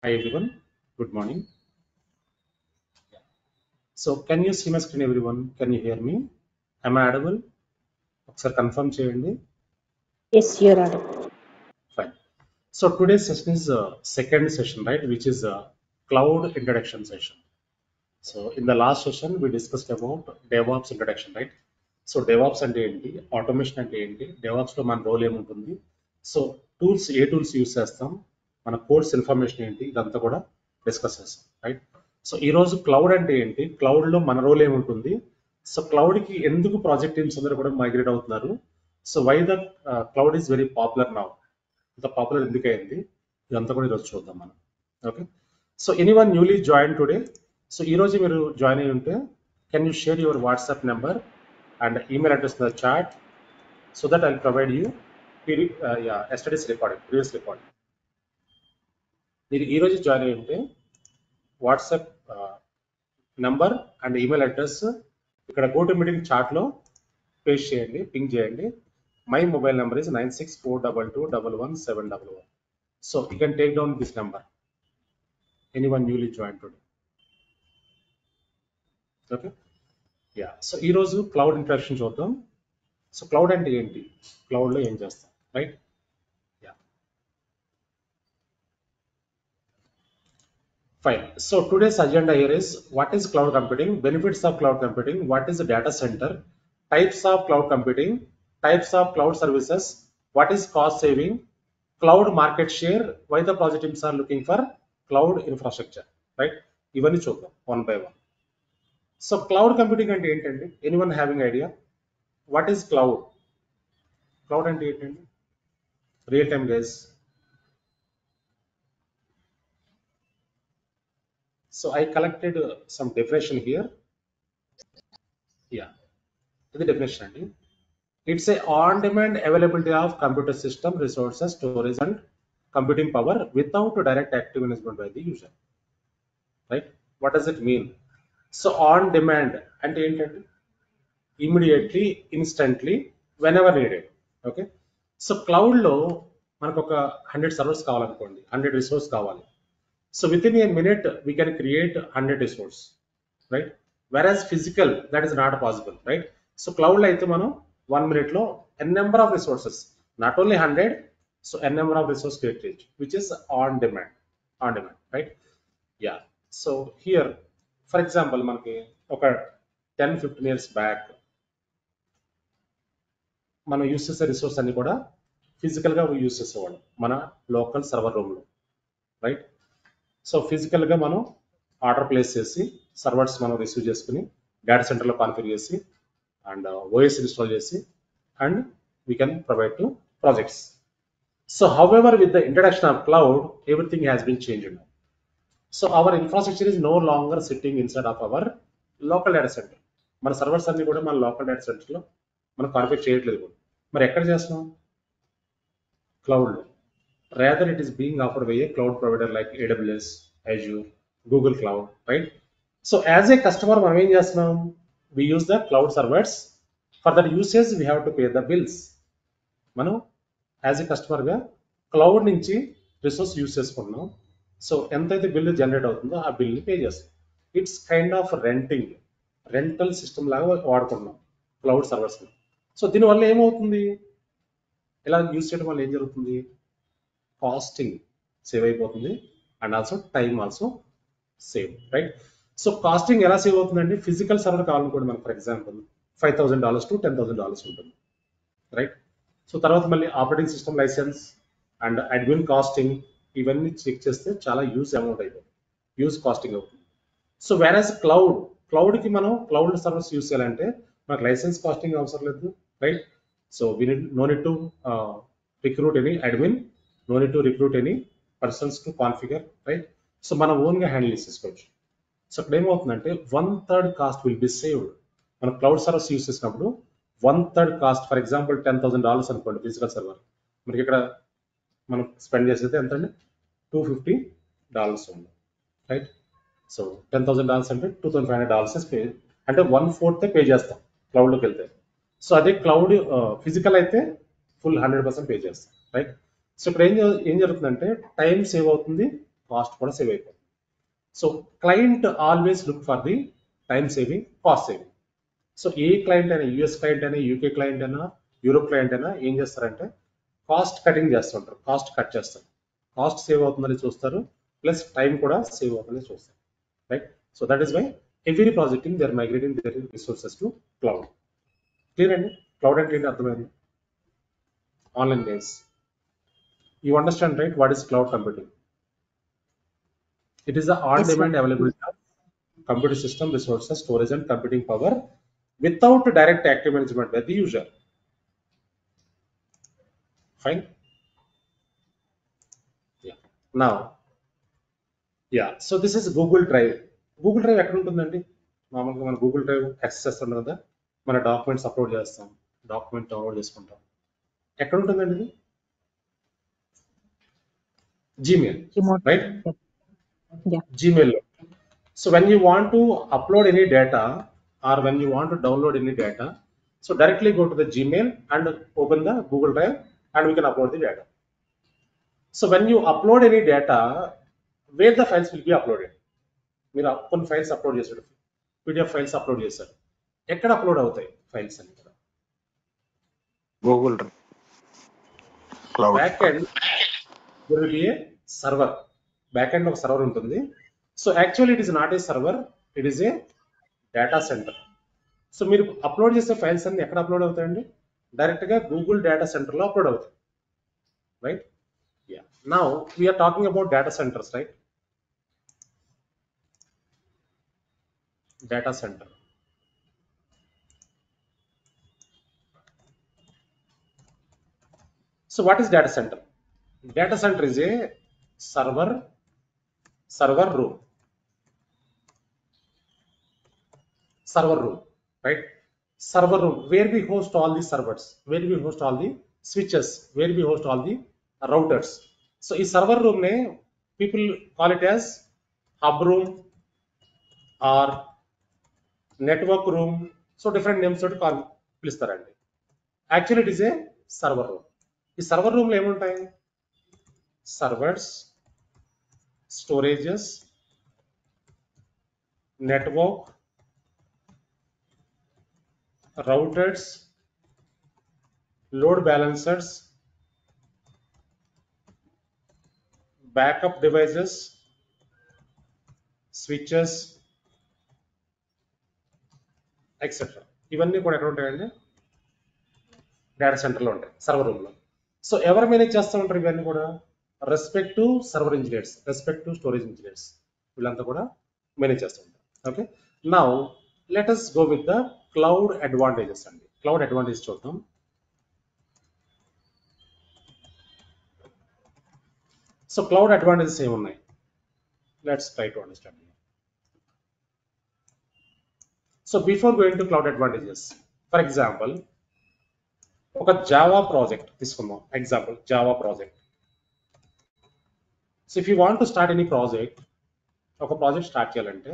Hi everyone, good morning. So can you see my screen everyone? Can you hear me? Am I audible? ఒకసారి confirm చేయండి. Yes, you're audible. Fine. So today's session is second session, right? Which is cloud introduction session. So in the last session we discussed about DevOps introduction, right? So DevOps అంటే ఏంటి, automation అంటే ఏంటి, డెవాప్స్లో మన role ఏముంటుంది, so tools ఏ tools use చేస్తాం, మన course information ఏంటి, ఇదంతా కూడా డిస్కస్ చేస్తాం, రైట్? సో ఈరోజు క్లౌడ్ అంటే ఏంటి, క్లౌడ్లో మన రోల్ ఏముంటుంది, సో క్లౌడ్కి ఎందుకు ప్రాజెక్ట్ టీమ్స్ అందరూ కూడా మైగ్రేట్ అవుతున్నారు, so why the cloud is very popular now, ఇంత పాపులర్ ఎందుకు అయింది, ఇదంతా కూడా ఈరోజు చూద్దాం మనం. Okay, so anyone newly join today, so ఈరోజు మీరు జాయిన్ అయ్యి ఉంటే can you share your WhatsApp number and email address in the chat so that I'll provide you yesterday's recording, previous recording. మీరు ఈరోజు జాయిన్ అయ్యి ఉంటే WhatsApp number and email address ఇక్కడ go to meeting చాట్లో paste చేయండి, ping చేయండి. My mobile number is 9642211711. So you can take down this number anyone newly join today. Okay, ya. So ఈరోజు cloud introduction చూద్దాం. So cloud అంటే ఏంటి, క్లౌడ్లో ఏం చేస్తాం, right? Yeah, fine. So today's agenda here is what is cloud computing, benefits of cloud computing, what is data centre, types of cloud computing, types of cloud services, what is cost saving, cloud market share, why the project teams are looking for cloud infrastructure, right? ఇవన్నీ చూద్దాం one by one. So cloud computing అంటే ఏంటండి, anyone having idea what is cloud? Cloud అంటే ఏంటండి, real time guys. So I collected some definition here. Yeah, ఇది definition అండి. It's a on demand availability of computer system resources, storage and computing power without direct active management by the user, right? What does it mean? So on demand అంటే ఏంటంటే immediately, instantly, whenever needed. Okay, so క్లౌడ్లో మనకు ఒక 100 servers కావాలనుకోండి, 100 resource కావాలి. So within a minute we can create 100 resource, right? Whereas physical that is not possible, right? So క్లౌడ్లో అయితే మనం 1 మినిట్లో N number of resources, not only 100, so N number of resource create చేయొచ్చు, which is on demand, right? Yeah. So here for example మనకి ఒక 10-15 years back మనం use చేసే resource అన్ని కూడా ఫిజికల్గా యూస్ చేసేవాళ్ళం మన లోకల్ సర్వర్ రూమ్లో, రైట్? సో ఫిజికల్గా మనం ఆర్డర్ ప్లేస్ చేసి సర్వర్స్ మనం రిసీవ్ చేసుకుని డేటా సెంటర్లో కాన్ఫిగర్ చేసి అండ్ ఓఎస్ ఇన్స్టాల్ చేసి and we can provide to projects. So however with the introduction of cloud everything has been changed. So our infrastructure is no longer sitting inside of our local data centre. మన servers అన్ని కూడా మన local data సెంటర్లో మనం configure చేయట్లేదు కూడా. మరి ఎక్కడ చేస్తున్నాం? క్లౌడ్లో. Rather it is being offered by a cloud provider like AWS, Azure, Google Cloud, right? So as a customer మనం ఏం చేస్తున్నాం? We use the cloud servers. For that usage we have to pay the bills. మనం as a కస్టమర్గా cloud నుంచి resource use చేసుకుంటున్నాం. So ఎంతైతే bill generate అవుతుందో ఆ బిల్ని పే చేస్తాం. It's kind of rental system లాగా వాడుకుంటున్నాం క్లౌడ్ సర్వర్స్ని. సో దీనివల్ల ఏమవుతుంది, ఇలా యూజ్ చేయడం వల్ల ఏం జరుగుతుంది? కాస్టింగ్ సేవ్ అయిపోతుంది and also time also save, right? So costing ఎలా సేవ్ అవుతుందండి? ఫిజికల్ సర్వర్ కావాలనుకోండి మనకు ఫర్ ఎగ్జాంపుల్ $5,000 to $10,000 ఉంటుంది, రైట్? సో తర్వాత మళ్ళీ operating system license and admin costing ఇవన్నీ చెక్ చేస్తే చాలా యూజ్ అమౌంట్ అయిపోతుంది, యూజ్ కాస్టింగ్ అవుతుంది. సో వేరాజ్ క్లౌడ్కి మనం క్లౌడ్ సర్వీస్ యూజ్ చేయాలంటే మనకు లైసెన్స్ కాస్టింగ్ అవసరం లేదు, right? So no need to recruit any admin, no need to recruit any persons to configure, right? So మనం ఓన్గా హ్యాండిల్ చేసేసుకోవచ్చు. సో అక్కడ ఏమవుతుందంటే 1/3 కాస్ట్ విల్ బి సేవ్డ్. మనం క్లౌడ్ సర్వీస్ యూజ్ చేసినప్పుడు 1/3 కాస్ట్, ఫర్ ఎగ్జాంపుల్ $10,000 అనుకోండి ఫిజికల్ సర్వర్, మనకి ఇక్కడ మనం స్పెండ్ చేసేది ఎంత అండి? $250 ఉంది, రైట్? సో $10,000 అంటే $2,500 పే, అంటే 1/4 పే చేస్తాం క్లౌడ్లోకి వెళ్తే. సో అదే క్లౌడ్ ఫిజికల్ అయితే ఫుల్ 100% పే చేస్తాం, రైట్? సో ఇక్కడ ఏం జరుగుతుందంటే టైం సేవ్ అవుతుంది కాస్ట్ కూడా సేవ్ అయిపోతుంది. So client always look for the time saving, cost saving. So ఏ క్లయింట్ అయినా, యూఎస్ క్లయింట్ అయినా, యూకే క్లయింట్ అయినా, యూరోప్ క్లయింట్ అయినా ఏం చేస్తారంటే కాస్ట్ కటింగ్ చేస్తుంటారు, కాస్ట్ కట్ చేస్తారు. కాస్ట్ సేవ్ అవుతుందని చూస్తారు, ప్లస్ టైం కూడా సేవ్ అవుతుందని చూస్తారు, right? So that is why every project in they are migrating their resources to cloud. Clear అండి? క్లౌడ్ అంటే ఏంటి అర్థమైంది? Online games. You understand, right? What is cloud computing? It is the Yes, sir. on-demand availability of computer system resources, storage and computing power without direct active management by the user. Fine. Yeah. Now, yeah. So this is Google Drive. Google Drive ఎక్కడ ఉంటుందండి? మామూలుగా మన Google Drive access చేస్తాం కదా, మన documents upload చేస్తాం, document download చేసుకుంటాం. ఎక్కడ ఉంటుందండి ఇది? Gmail, Remote. right? Yeah. Gmail. So when you want to upload any data or when you want to download any data, so directly go to the Gmail and open the Google Drive and we can upload the data. So when you upload any data, where the files will be uploaded? మీరు కొన్ని files upload చేశాడు, PDF files upload చేశారు, ఎక్కడ upload అవుతాయి files అన్ని కూడా? Google drive, cloud. Back end there will be a server. Back end of server ఉంటుంది. So actually it is not a server, it is a data center. So మీరు upload చేసే files అన్ని ఎక్కడ upload అవుతాయండి? Direct గా Google data center లో upload అవుతాయి, right? Yeah. Now we're talking about data centers, right? Data center. So what is data center? Data center is a server room, right? Server room where we host all the servers, where we host all the switches, where we host all the routers. So in server room ne people call it as hub room or network room. So different names to call పిలుస్తారండి. Actually it is a server room. ఈ server room లో ఏముంటాయి? Servers, storages, network, routers, load balancers, backup devices, switches etcetera. ఇవన్నీ కూడా ఎక్కడ ఉంటాయండి? Data సెంటర్లో ఉంటాయి, server room లో. సో ఎవరు మేనేజ్ చేస్తూ ఉంటారు ఇవన్నీ కూడా? Respect to server engineers, respect to storage engineers, వీళ్ళంతా కూడా మేనేజ్ చేస్తూ ఉంటారు. Okay, now let us go with the cloud advantages అండి. క్లౌడ్ అడ్వాంటేజ్ చూద్దాం. సో క్లౌడ్ అడ్వాంటేజెస్ ఏమున్నాయి? Let's try to understand. So before going to cloud advantages, for example ఒక Java project తీసుకుందాం. Example Java project. So if you want to start any project, ఒక project start చేయాలంటే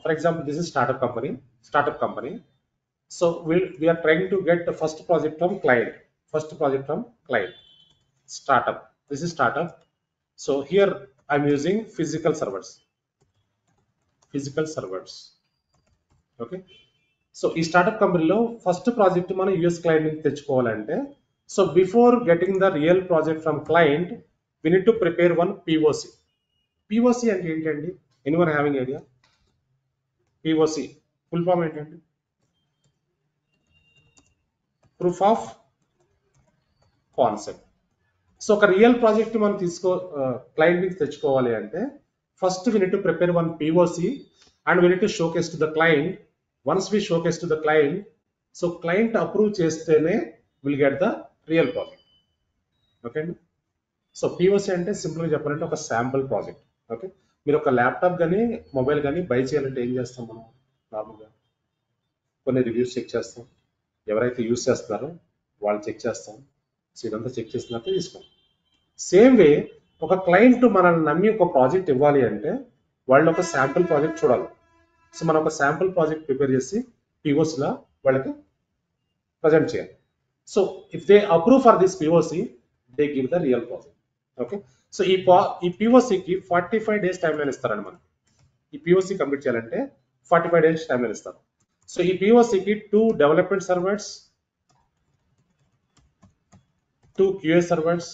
for example this is startup company. So we're trying to get first project from client. Startup, this is startup. So here I'm using physical servers. Okay, so ఈ startup కంపెనీలో first project మనం US client నుంచి తెచ్చుకోవాలంటే, so before getting the real project from client we need to prepare one POC. POC అంటే ఏంటండి? Anyone having idea? POC full form ఏంటండి? Proof of concept. So ఒక real project మనం client నుంచి తెచ్చుకోవాలి అంటే first we need to prepare one POC and we need to showcase to the client. Once we showcase to the client, so client approve chestene will get the real project. Okay, so POC ante simple ga cheppalante oka sample project. Okay, meer oka laptop gani mobile gani buy cheyalante em chestam manam? Normal ga konni reviews check chestam, evaraithe use chestunaro vallu check chestam. So idantha check chesinathe istam. Same way oka client manalni nammi oka project ivvali ante vallu oka sample project chudali. So మనం ఒక sample project prepare చేసి పిఓసిలా వాళ్ళకి present చేయాలి. So if they approve for this POC they give the real project. Okay. So ఈ పిఓసికి 45 days time line ఇస్తారండి మనకి. ఈ POC complete చేయాలంటే 45 డేస్ టైం లైన్ ఇస్తారు. సో ఈ పిఓసికి 2 development servers, 2 QA servers,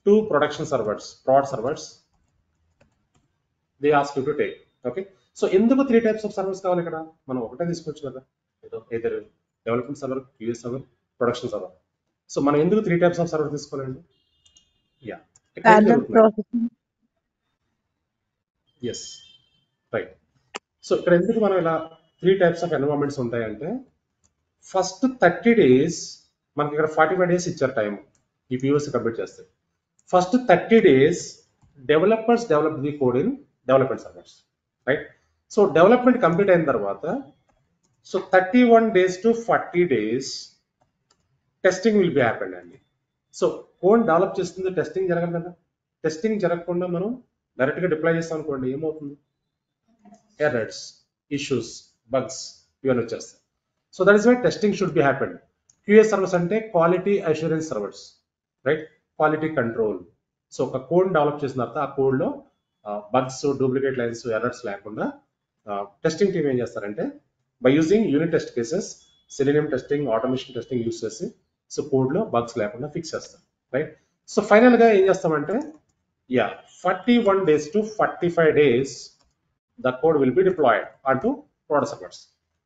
2 production servers, prod servers they ask you to take. Okay. So ఎందుకు 3 types of servers కావాలి ఇక్కడ? మనం ఒకటే తీసుకోవచ్చు కదా, ఏదో development server, QA server, production server. So మనం ఎందుకు 3 టైప్స్ ఆఫ్ సర్వర్ తీసుకోవాలండి? Yeah, Parallel processing. Yes, right. So ఇక్కడ ఎందుకు మనం ఇలా 3 టైప్స్ ఆఫ్ ఎన్వైరన్మెంట్స్ ఉంటాయంటే, ఫస్ట్ 30 డేస్ మనకి ఇక్కడ 45 డేస్ ఇచ్చారు టైం ఈ పిఓసి కంప్లీట్ చేస్తే. First 30 days developers develop the code in development servers, right. So development complete అయిన తర్వాత so 31 days to 40 days testing will be happened అండి. సో కోడ్ డెవలప్ చేస్తుంది, టెస్టింగ్ జరగదు కదా. టెస్టింగ్ జరగకుండా మనం డైరెక్ట్గా డిప్లాయ్ చేస్తాం అనుకోండి, ఏమవుతుంది? ఎర్రర్స్, ఇష్యూస్, బగ్స్ ఇవన్నీ వచ్చేస్తాయి. So that is why testing should be happened. QA servers అంటే quality assurance servers, right, quality control. So ఒక కోడ్ డెవలప్ చేసిన తర్వాత ఆ కోడ్లో బగ్స్, డూప్లికేట్ లైన్స్, ఎర్రర్స్ లేకుండా టెస్టింగ్ టీమ్ ఏం చేస్తారంటే by using unit test cases, selenium testing, automation testing use చేసి సో కోడ్లో బగ్స్ లేకుండా ఫిక్స్ చేస్తారు, రైట్. సో ఫైనల్గా ఏం చేస్తామంటే 41 days to 45 days the code will be deployed onto prod servers.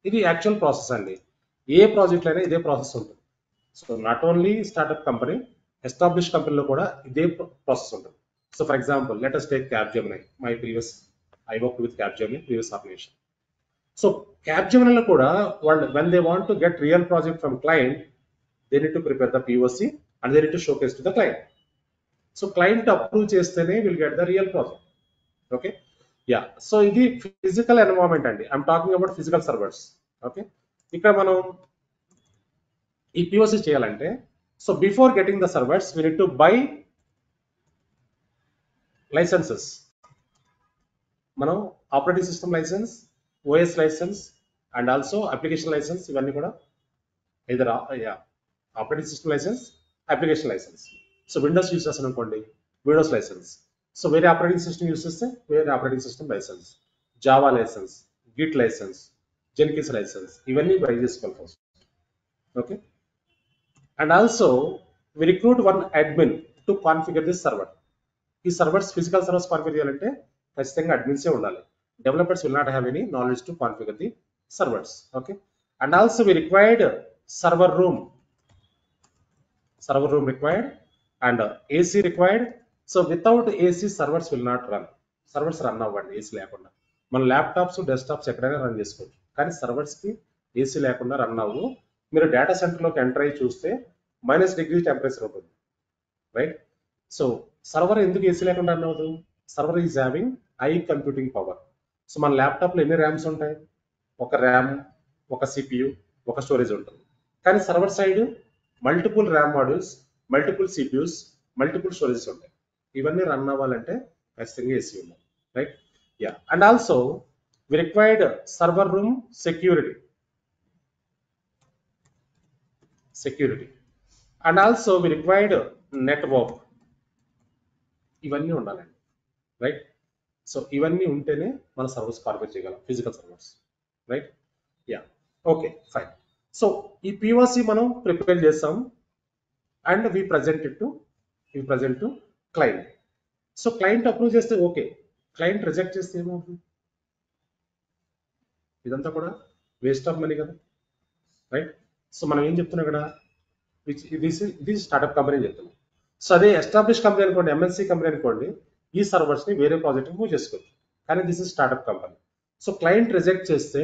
ఇది యాక్చువల్ ప్రాసెస్ అండి. ఏ ప్రాజెక్ట్ అయినా ఇదే ప్రాసెస్ ఉంటుంది. So not only startup company, establish కంపెనీలో కూడా ఇదే ప్రాసెస్ ఉంటుంది. So for example let us take Capgemini. I worked with Capgemini previous organization. So Capgemini కూడా వాళ్ళు when they want to get real project from client, they need to prepare the POC and they need to showcase to the client. So client approve చేస్తేనే will get the real project. Okay, ya. So ఇది physical environment అండి. I'm talking about physical servers. Okay, ఇక్కడ మనం ఈ POC చేయాలంటే so before getting the servers we need to buy licenses. మనం operating system license, OS license and also application license, ఇవన్నీ కూడా either operating system license, application license. So Windows use చేస్తాను అనుకోండి, Windows license. So వేరే operating system use చేస్తే వేరే operating system license, Java license, Git license, Jenkins license, ఇవన్నీ buy చేసుకోవాలి first. Okay, and also we recruit one admin to configure this server. ఈ servers, physical servers configure చేయాలంటే ఖచ్చితంగా అడ్మిన్సే ఉండాలి. Developers will not have any knowledge to configure the servers. Okay, and also we required server room required and AC required. So without AC servers will not run. Servers run అవ్వండి AC లేకుండా. మన laptops, desktops ఎక్కడైనా run చేసుకోవచ్చు, కానీ సర్వర్స్కి AC లేకుండా run అవ్వు. మీరు data సెంటర్లోకి ఎంటర్ అయ్యి చూస్తే -degree టెంపరేచర్ ఉంటుంది, రైట్. సో సర్వర్ ఎందుకు AC లేకుండా రన్ అవ్వదు? Server is having high computing power. So మన ల్యాప్టాప్లో ఎన్ని ర్యామ్స్ ఉంటాయి? ఒక ర్యామ్, ఒక CPU, ఒక స్టోరేజ్ ఉంటుంది. కానీ server side multiple RAM modules, multiple CPUs, multiple storages ఉంటాయి. ఇవన్నీ రన్ అవ్వాలంటే ఖచ్చితంగా ఏసీ ఉండాలి, right. Yeah, and also we required server room security and also we required network. ఇవన్నీ ఉండాలండి, రైట్. సో ఇవన్నీ ఉంటేనే మన సర్వర్స్ కాన్ఫిగర్ చేయగలం, physical servers, right. Yeah, okay, fine. So ఈ పిఓసి మనం ప్రిపేర్ చేస్తాం and we present to client. So client approve చేస్తే ఓకే, క్లయింట్ రిజెక్ట్ చేస్తే ఏమవుతుంది? ఇదంతా కూడా వేస్ట్ ఆఫ్ మనీ కదా, రైట్. సో మనం ఏం చెప్తున్నాం ఇక్కడ, ఇది స్టార్ట్అప్ కంపెనీ అని చెప్తున్నాం. సో అదే ఎస్టాబ్లిష్ కంపెనీ అనుకోండి, ఎంఎన్సీ కంపెనీ అనుకోండి, ఈ సర్వర్స్ని వేరే ప్రాజెక్ట్కి మూవ్ చేసుకోవచ్చు. కానీ this is startup company. So client reject చేస్తే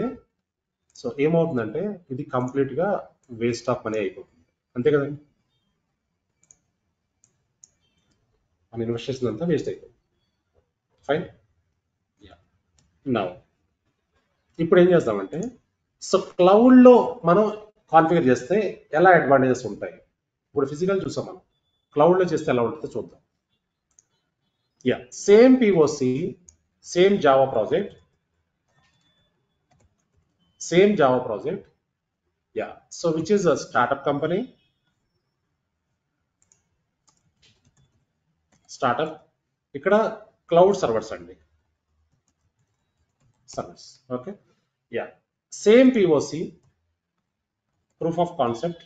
సో ఏమవుతుందంటే ఇది కంప్లీట్గా వేస్ట్ ఆఫ్ మనీ అయిపోతుంది, అంతే కదండి. మన ఇన్వెస్టేషన్ అంతా వేస్ట్ అయిపోతుంది. ఫైన్. నా ఇప్పుడు ఏం చేస్తామంటే సో క్లౌడ్లో మనం కాన్ఫిగర్ చేస్తే ఎలా అడ్వాంటేజెస్ ఉంటాయి? ఇప్పుడు ఫిజికల్ చూసాం, మనం క్లౌడ్లో చేస్తే ఎలా ఉంటుందో చూద్దాం. Same POC, same Java project, so which is a startup company, startup, ఇక్కడ క్లౌడ్ సర్వర్స్ అండి, servers. Okay, yeah, same POC, proof of concept.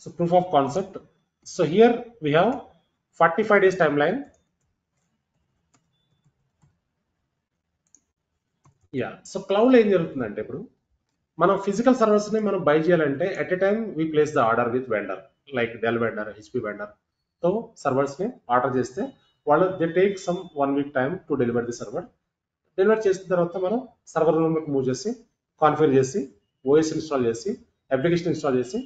So proof of concept. So here we have 45 days timeline. Yeah, so cloud ఏం జరుగుతుందంటే ఇప్పుడు మనం physical servers ని మనం buy చేయాలంటే at a time we place the order with vendor, like Dell vendor, HP vendor. తో servers ని order చేస్తే వాళ్ళు they take some 1 week time to deliver the server. Deliver చేసిన తర్వాత మనం సర్వర్ రూమ్లోకి మూవ్ చేసి కాన్ఫిగర్ చేసి ఓఎస్ ఇన్స్టాల్ చేసి అప్లికేషన్ ఇన్స్టాల్ చేసి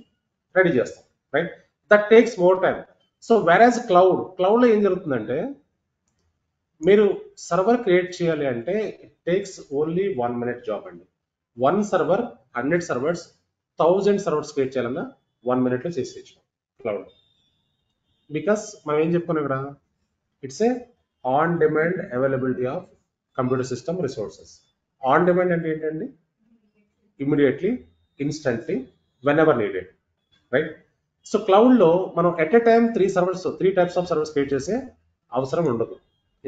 రెడీ చేస్తాం, right? That takes more time. So whereas క్లౌడ్లో ఏం జరుగుతుందంటే మీరు సర్వర్ క్రియేట్ చేయాలి అంటే it takes only 1 minute job అండి. 1 సర్వర్ 100 సర్వర్స్ 1000 సర్వర్స్ క్రియేట్ చేయాలన్నా 1 minute లో చేసేయచ్చు క్లౌడ్. బికాస్ మనం ఏం చెప్పుకున్నాం ఇక్కడ, it's a on demand availability of computer system resources. On demand అంటే ఏంటండి? Immediately, instantly, whenever needed, right? So క్లౌడ్లో మనం at a time 3 types of servers create చేసే అవసరం ఉండదు.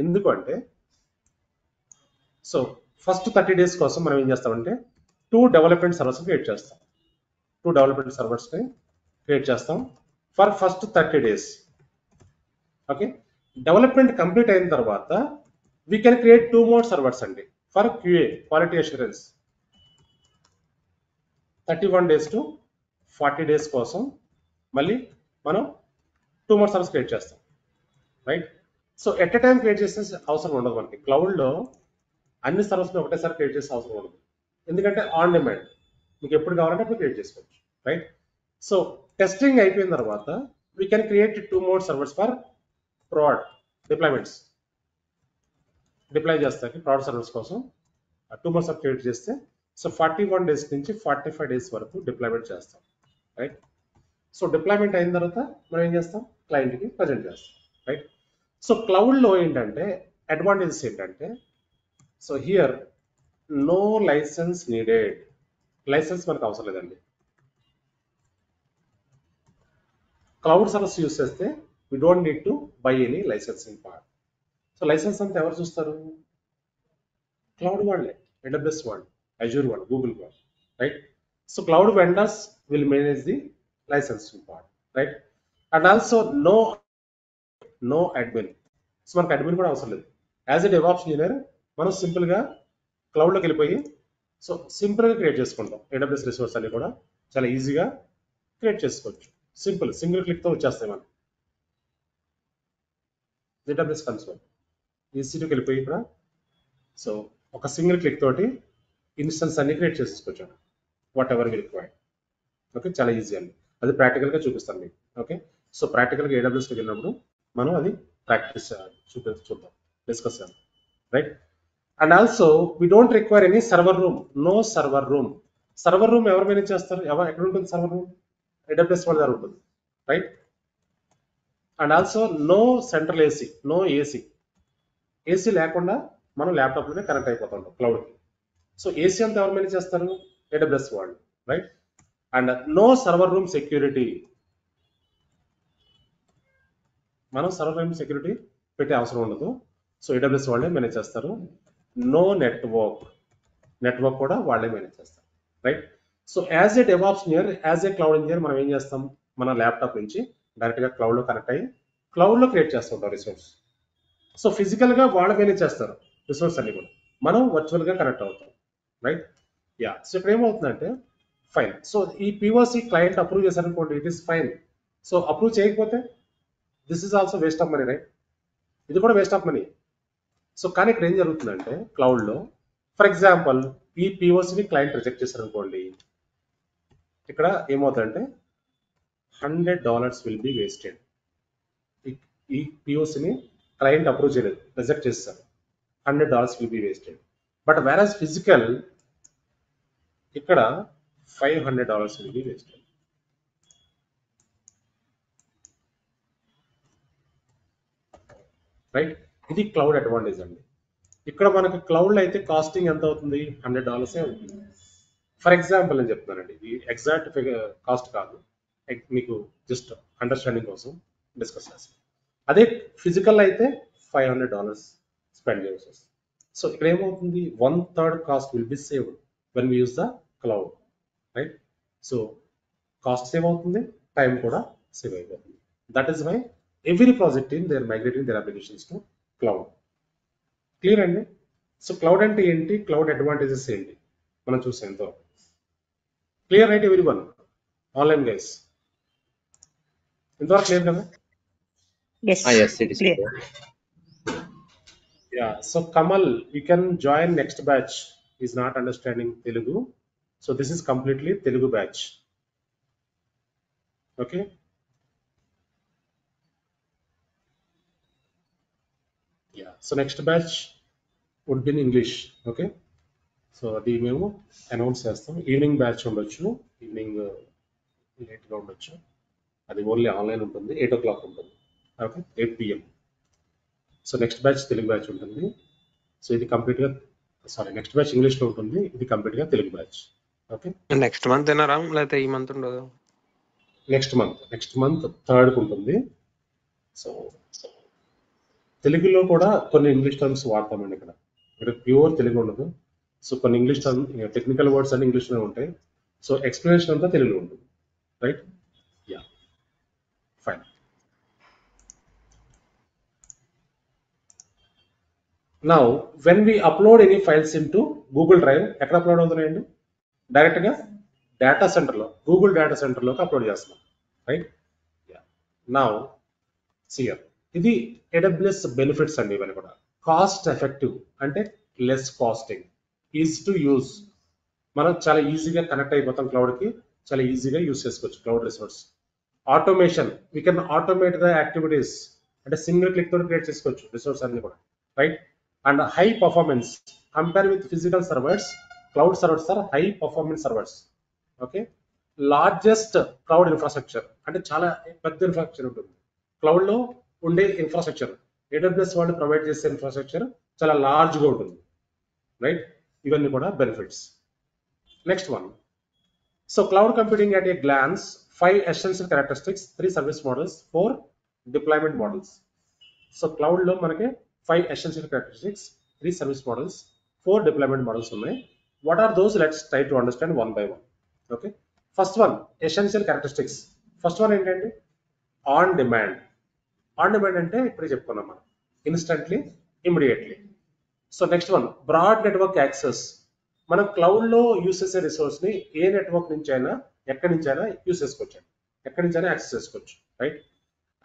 ఎందుకు అంటే, సో ఫస్ట్ 30 days కోసం మనం ఏం చేస్తామంటే 2 డెవలప్మెంట్ సర్వర్స్ క్రియేట్ చేస్తాం. 2 డెవలప్మెంట్ సర్వర్స్ని క్రియేట్ చేస్తాం for first 30 days. Okay, development complete అయిన తర్వాత we can create 2 more servers అండి for QA, quality assurance. 31 days to 40 days కోసం మళ్ళీ మనం 2 more సర్వర్స్ క్రియేట్ చేస్తాం, right? So at a time create చేసే అవసరం ఉండదు మనకి. క్లౌడ్లో అన్ని సర్వర్స్ని ఒకటేసారి క్రియేట్ చేసే అవసరం ఉండదు, ఎందుకంటే ఆన్ డిమాండ్ మీకు ఎప్పుడు కావాలంటే అప్పుడు క్రియేట్ చేసుకోవచ్చు, రైట్? సో టెస్టింగ్ అయిపోయిన తర్వాత we can create 2 more servers for prod deployments. Deploy చేస్తాకి ప్రాడ్ సర్వర్స్ కోసం 2 more సర్వర్ క్రియేట్ చేస్తే సో 41 days నుంచి 45 days వరకు డిప్లాయ్మెంట్ చేస్తాం, రైట్? సో డిప్లాయ్మెంట్ అయిన తర్వాత మనం ఏం చేస్తాం, క్లయింట్కి ప్రజెంట్ చేస్తాం, రైట్? సో క్లౌడ్లో ఏంటంటే అడ్వాంటేజెస్ ఏంటంటే, so here no license needed. License మనకు అవసరం లేదండి. క్లౌడ్ సర్వీస్ యూస్ చేస్తే we don't need to buy any licensing part. So license అంతా ఎవరు చూస్తారు? క్లౌడ్ వాళ్ళే, AWS వాళ్ళు, అజూర్ వాళ్ళు, గూగుల్ వాళ్ళు, right? So cloud vendors will manage the licensing part, right? And also no admin. So మనకు admin కూడా అవసరం లేదు. యాజ్ ఎ డెవాప్స్ ఇంజనీర్ మనం సింపుల్గా క్లౌడ్లోకి వెళ్ళిపోయి సో సింపుల్గా క్రియేట్ చేసుకుంటాం. AWS రిసోర్స్ అన్ని కూడా చాలా ఈజీగా క్రియేట్ చేసుకోవచ్చు. సింగిల్ క్లిక్తో వచ్చేస్తాయి మనం. AWS కన్సోల్ EC2కి వెళ్ళిపోయి ఇక్కడ సో ఒక సింగిల్ క్లిక్ తోటి ఇన్స్టెన్స్ అన్ని క్రియేట్ చేసుకోవచ్చు, whatever we required. Okay, చాలా ఈజీ అండి. అది ప్రాక్టికల్గా చూపిస్తాను మీకు. ఓకే, సో ప్రాక్టికల్గా AWSకి వెళ్ళినప్పుడు మనం అది ప్రాక్టీస్ చూద్దాం, డిస్కస్ చేద్దాం, right? And also we don't require any server room. No server room. Server room ఎవరు మేనేజ్ చేస్తారు? ఎక్కడ ఉంటుంది సర్వర్ రూమ్? AWS వాళ్ళ దగ్గర ఉంటుంది, right? And also no central AC, no AC. AC లేకుండా మనం ల్యాప్టాప్లోనే కనెక్ట్ అయిపోతుంటాం క్లౌడ్కి. సో ఏసీ అంతా ఎవరు మేనేజ్ చేస్తారు? AWS వాళ్ళు, right? And no server room security. మనం సర్వర్ రూమ్ సెక్యూరిటీ పెట్టే అవసరం ఉండదు. సో AWS వాళ్ళే మేనేజ్ చేస్తారు. నో నెట్వర్క్ కూడా వాళ్ళే మేనేజ్ చేస్తారు, right? So as A DevOps engineer, as a cloud engineer మనం ఏం చేస్తాం, మన ల్యాప్టాప్ నుంచి డైరెక్ట్గా క్లౌడ్లో కనెక్ట్ అయ్యి క్లౌడ్లో క్రియేట్ చేస్తుంటాం రిసోర్స్. సో ఫిజికల్గా వాళ్ళు మేనేజ్ చేస్తారు రిసోర్స్ అన్ని కూడా, మనం వర్చువల్గా కనెక్ట్ అవుతాం, రైట్? యా, సో ఇక్కడ ఏమవుతుందంటే ఫైన్. సో ఈ పిఓసి క్లయింట్ అప్రూవ్ చేశారనుకోండి, it is fine. So approve చేయకపోతే this is also waste of money, right? ఇది కూడా వేస్ట్ ఆఫ్ మనీ. సో కానీ ఇక్కడ ఏం జరుగుతుందంటే క్లౌడ్లో ఫర్ ఎగ్జాంపుల్ ఈ పిఓసిని క్లయింట్ రిజెక్ట్ చేశారనుకోండి, ఇక్కడ ఏమవుతుందంటే $100 విల్ బి వేస్టెడ్. ఈ పిఓసిని క్లయింట్ అప్రూవ్ చేయలేదు, రిజెక్ట్ చేస్తారు, $100 will be wasted. But whereas physical ఇక్కడ $500 విల్ బి వేస్టెడ్, రైట్? ఇది క్లౌడ్ అడ్వాంటేజ్ అండి. ఇక్కడ మనకు క్లౌడ్లో అయితే కాస్టింగ్ ఎంత అవుతుంది? $100 అవుతుంది. ఫర్ ఎగ్జాంపుల్ నేను చెప్తున్నానండి, ఈ ఎగ్జాక్ట్ కాస్ట్ కాదు, మీకు జస్ట్ అండర్స్టాండింగ్ కోసం డిస్కస్ చేస్తాం. అదే ఫిజికల్ అయితే $500 స్పెండ్ చేయాల్సి వస్తుంది. సో ఇక్కడ ఏమవుతుంది, 1/3 cost will be saved when we use the cloud, right? So cost save అవుతుంది, టైం కూడా సేవ్ అయిపోతుంది. That is why every project team they are migrating their applications to cloud. Clear అండి? So cloud అంటే ఏంటి, cloud advantages ఏంటి మనం చూసాం ఎంతో clear, right? Everyone online guys ఇంతవరకు క్లియర్ కదా? Yes. Yes, it is Clear. clear. Yeah, so Kamal, you can join next batch. Is not understanding Telugu, so this is completely Telugu batch. Okay. Yeah, so next batch would be in English. Okay. So అది మేము announce చేస్తాం. Evening batch ఉండొచ్చు, evening లేట్గా ఉండొచ్చు, అది only online ఉంటుంది, 8 o'clock ఉంటుంది. Okay, 8 PM. So next batch Telugu batch ఉంటుంది. సో ఇది కంప్లీట్గా నెక్స్ట్ బ్యాచ్ ఇంగ్లీష్లో ఉంటుంది, ఇది కంప్లీట్గా Telugu batch. Okay, next month ఏనారా లేకపోతే ఈ మంత్ ఉండదు? నెక్స్ట్ మంత్ 3rd ఉంటుంది. సో తెలుగులో కూడా కొన్ని ఇంగ్లీష్ టర్మ్స్ వాడతామండి ఇక్కడ ప్యూర్ తెలుగు ఉండదు. సో కొన్ని ఇంగ్లీష్ టర్మ్, టెక్నికల్ వర్డ్స్ అన్ని ఇంగ్లీష్లో ఉంటాయి. సో ఎక్స్ప్లెనేషన్ అంతా తెలుగులో ఉంటుంది, right? Yeah, fine. Now, when we upload any files into Google Drive, ఎక్కడ అప్లోడ్ అవుతున్నాయండి? డైరెక్ట్గా డేటా సెంటర్లో, గూగుల్ డేటా సెంటర్లోకి అప్లోడ్ చేస్తున్నాం, రైట్? నౌ సియర్ ఇది AWS బెనిఫిట్స్ అండి. ఇవన్నీ కూడా కాస్ట్ ఎఫెక్టివ్, అంటే less costing, easy to use. మనం చాలా ఈజీగా కనెక్ట్ అయిపోతాం క్లౌడ్కి, చాలా ఈజీగా యూజ్ చేసుకోవచ్చు cloud resource. Automation, we can automate the activities, అంటే సింగిల్ క్లిక్ తోటి క్రియేట్ చేసుకోవచ్చు రిసోర్స్ అన్ని కూడా, right? And high performance, compare with physical servers, cloud servers are high performance servers. Okay, largest cloud infrastructure, అంటే చాలా పెద్ద infrastructure ఉంటుంది cloud లో ఉండే ఇన్ఫ్రాస్ట్రక్చర్. AWS వాళ్ళు ప్రొవైడ్ చేసే ఇన్ఫ్రాస్ట్రక్చర్ చాలా లార్జ్ గా ఉంటుంది, రైట్? ఇవన్నీ కూడా benefits. Next one, so cloud computing at a glance, 5 essential characteristics, 3 service models, 4 deployment models. So cloud లో మనకి 5 essential characteristics, 3 service models, 4 deployment models ఉన్నాయి. What are those? Let's try to understand one by one. Okay, first one, essential characteristics. First one ఏంటంటే on demand. On demand అంటే ఇప్పుడే చెప్పుకున్నాం మనం, instantly, immediately. So next one, broad network access. మనం క్లౌడ్లో use చేసే రిసోర్స్ని ఏ network నుంచి అయినా, ఎక్కడి నుంచి అయినా యూస్ చేసుకోవచ్చు, ఎక్కడి నుంచి అయినా యాక్సెస్ చేసుకోవచ్చు, రైట్?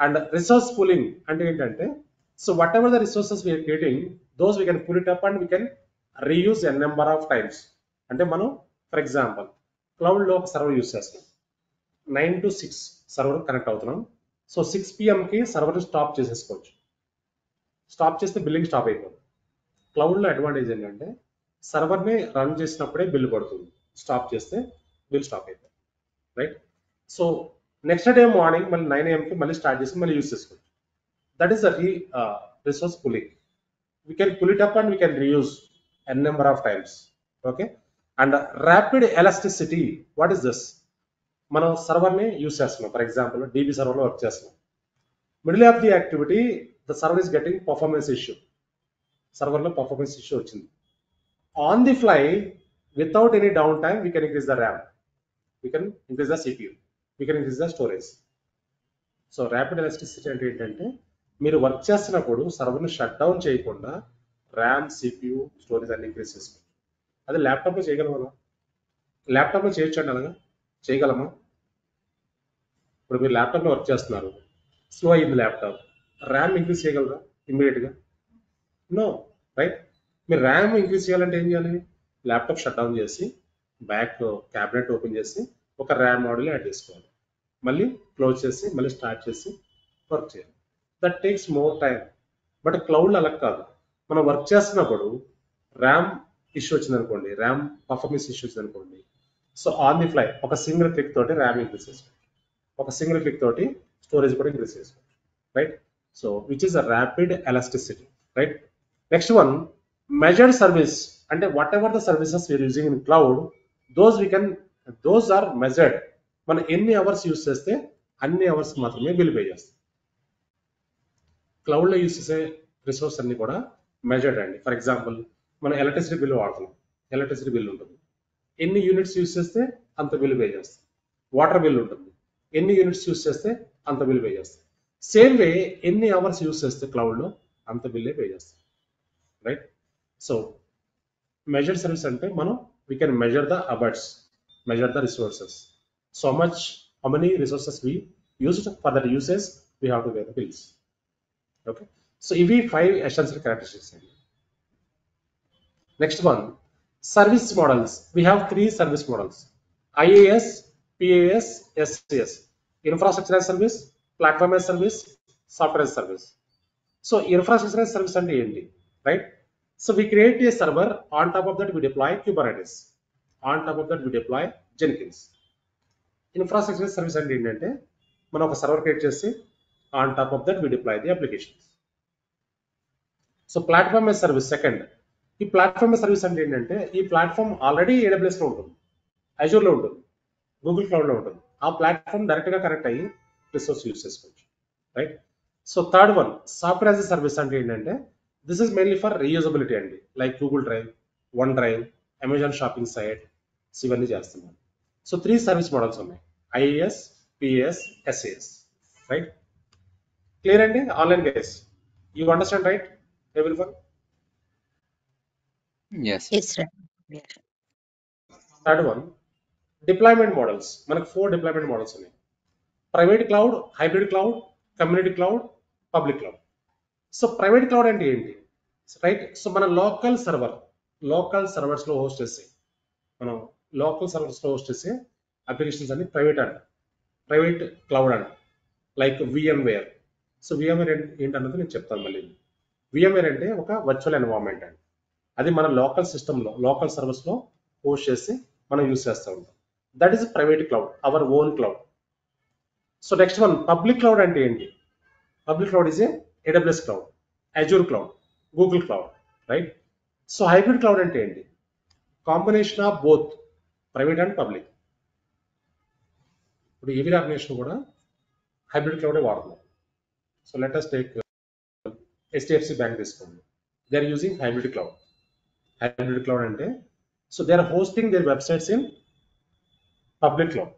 అండ్ రిసోర్స్ పూలింగ్ అంటే ఏంటంటే, so whatever the resources we are creating, those we can pull it up and we can reuse a number of times. అంటే మనం ఫర్ ఎగ్జాంపుల్ క్లౌడ్ లో ఒక సర్వర్ యూస్ చేస్తున్నాం, 9 to 6 server connect అవుతున్నాం. So 6 PM కి server stop చేసేసుకోవచ్చు. Stop చేస్తే billing stop అయిపోతుంది. క్లౌడ్ లో అడ్వాంటేజ్ ఏంటంటే సర్వర్ని రన్ చేసినప్పుడే బిల్ పడుతుంది, స్టాప్ చేస్తే బిల్ స్టాప్ అయిపోతుంది, right? So next day morning మళ్ళీ 9 AM కి మళ్ళీ స్టార్ట్ చేసి మళ్ళీ యూస్ చేసుకోవచ్చు. That is the resource pooling. We can pull it up and we can reuse a number of times. Okay, and rapid elasticity, what is this? మనం సర్వర్ని use చేస్తున్నాం, for example DB సర్వర్లో work చేస్తున్నాం. Middle of the activity the server is getting performance issue, సర్వర్లో performance issue వచ్చింది. On the fly without any downtime we can increase the RAM, we can increase the CPU, we can increase the storage. So rapid elasticity అంటే ఏంటంటే, మీరు work చేస్తున్నప్పుడు సర్వర్ని shut down చేయకుండా RAM, CPU, storage అన్ని increase చేసుకోవచ్చు. అది ల్యాప్టాప్లో చేయగలమా? ల్యాప్టాప్లో చేయొచ్చండి, అలాగా చేయగలమా? ఇప్పుడు మీరు ల్యాప్టాప్లో వర్క్ చేస్తున్నారు, స్లో అయ్యింది ల్యాప్టాప్, ర్యామ్ ఇంక్రీజ్ చేయగలరా ఇమ్మీడియట్గా? No, right? మీరు ర్యామ్ ఇంక్రీజ్ చేయాలంటే ఏం చేయాలి? ల్యాప్టాప్ షట్ డౌన్ చేసి బ్యాక్ క్యాబినెట్ ఓపెన్ చేసి ఒక ర్యామ్ మోడల్ యాడ్ చేసుకోవాలి, మళ్ళీ క్లోజ్ చేసి మళ్ళీ స్టార్ట్ చేసి వర్క్ చేయాలి. That takes more time. But క్లౌడ్లో అలా కాదు, మనం వర్క్ చేస్తున్నప్పుడు ర్యామ్ ఇష్యూ వచ్చింది అనుకోండి, ర్యామ్ పర్ఫార్మెన్స్ ఇష్యూ వచ్చింది అనుకోండి, సో ఆన్ ది ఫ్లై ఒక సింగిల్ క్లిక్ తోటి ర్యామ్ ఇంక్రీజ్ చేసుకోవచ్చు, ఒక సింగిల్ క్లిక్ తోటి స్టోరేజ్ కూడా ఇంక్రీజ్ చేసుకోవచ్చు, right? So which is a rapid elasticity, right? Next one, measured service. అంటే whatever the services we are using in cloud, those are measured. మనం ఎన్ని hours use చేస్తే అన్ని అవర్స్ మాత్రమే బిల్ పే చేస్తాం. క్లౌడ్లో యూస్ చేసే రిసోర్స్ అన్ని కూడా మెజర్డ్ అండి. ఫర్ ఎగ్జాంపుల్ మనం ఎలక్ట్రిసిటీ బిల్ వాడుతున్నాం, ఎలక్ట్రిసిటీ బిల్ ఉంటుంది, ఎన్ని యూనిట్స్ యూస్ చేస్తే అంత బిల్ పే చేస్తాం. వాటర్ బిల్ ఉంటుంది, ఎన్ని యూనిట్స్ యూస్ చేస్తే అంత బిల్ పే చేస్తాం. సేమ్ వే ఎన్ని అవర్స్ యూస్ చేస్తే క్లౌడ్లో అంత బిల్లే పే చేస్తాం, రైట్? సో మెజర్డ్ సర్వీస్ అంటే మనం we can measure the hours, measure the resources, so much how many resources we used for that usage we have to pay the bills. Okay, so ఇవి 5 essential characteristics అండి. Next one, service models. We have 3 service models: IaaS, PaaS, SaaS. Infrastructure as service, platform as service, software as service. So infrastructure as service అంటే ఏంటి, right? So we create a server, on top of that we deploy Kubernetes, on top of that we deploy Jenkins. Infrastructure as service అంటే ఏంటంటే మనం ఒక server create చేసి on top of that we deploy the applications. So platform as service second. ఈ platform service అంటే ఏంటంటే ఈ platform already ఏడబ్ల్యూఎస్లో ఉంటుంది, అజూర్లో ఉంటుంది, గూగుల్ క్లౌడ్లో ఉంటుంది. ఆ ప్లాట్ఫామ్ డైరెక్ట్గా కనెక్ట్ అయ్యి రిసోర్స్ యూస్ చేసుకోవచ్చు, right? So third one, software as a service అంటే ఏంటంటే this is mainly for reusability అండి, like Google drive, one drive, Amazon shopping site, ఇవన్నీ చేస్తున్నాం. సో 3 సర్వీస్ మోడల్స్ ఉన్నాయి: IaaS, PaaS, SaaS, right? Clear అండి online guys? You understand, right everyone? Yes. Yes, right. Third one, deployment models. మనకు 4 deployment models ఉన్నాయి: private cloud, hybrid cloud, community cloud, public cloud. So private cloud అంటే ఏంటి, right? So మన local సర్వర్స్లో host చేసే applications అన్ని private అంట, private cloud అంట, like VMware. So VMware ఏంటన్నది నేను చెప్తాను మళ్ళీ. VMware అంటే ఒక వర్చువల్ ఎన్వైరన్మెంట్ అండి, అది మన లోకల్ సిస్టంలో, లోకల్ సర్వర్స్లో హోస్ట్ చేసి మనం యూస్ చేస్తూ ఉంటాం. That is private cloud, our own cloud. So next one, public cloud అంటే ఏంటి? Public cloud is a AWS cloud, Azure cloud, Google cloud, right? So hybrid cloud అంటే ఏంటి? Combination of both private and public. ఇప్పుడు ఏవి organization కూడా hybrid క్లౌడే వాడుతున్నాం. So let us take HDFC bank తీసుకోండి, they are using hybrid cloud. Hybrid cloud అంటే so they are hosting their websites in public cloud,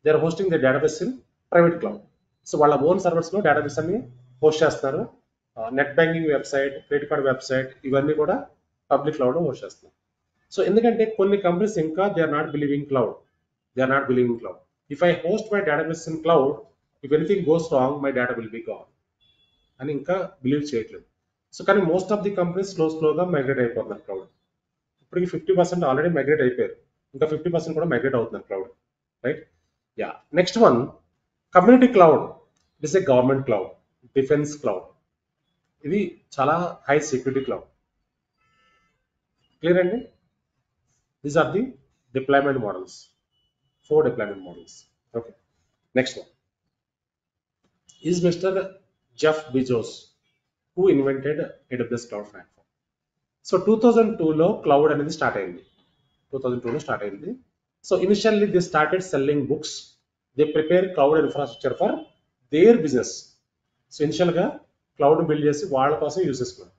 they are hosting their database in private cloud. So వాళ్ళ own సర్వర్స్లో database అన్ని host చేస్తారు. Net banking website, credit card website, ఇవన్నీ కూడా public క్లౌడ్లో host చేస్తున్నారు. So ఎందుకంటే కొన్ని కంపెనీస్ ఇంకా they are not believing cloud. If I host my database in cloud, if anything goes wrong my data will be gone అని ఇంకా believe చేయట్లేదు. సో కానీ మోస్ట్ ఆఫ్ ది కంపెనీస్ స్లోగా మైగ్రేట్ అయిపోతున్నారు క్లౌడ్. ఇప్పటికి 50% ఆల్రెడీ మైగ్రేట్ అయిపోయారు, ఇంకా 50% కూడా మైగ్రేట్ అవుతున్నారు cloud, right? Yeah. Next one, community cloud. It is a government cloud, defence cloud. ఇది చాలా హై సెక్యూరిటీ క్లౌడ్. క్లియర్ అండి? These are the deployment models, 4 deployment models. Okay, next one is Mister Jeff Bezos who invented AWS cloud platform. So 2002లో cloud అనేది start అయింది. So initially they started selling books, they prepare cloud infrastructure for their business. So ఇనిషియల్గా cloud build చేసి వాళ్ళ కోసం use చేసుకున్నారు.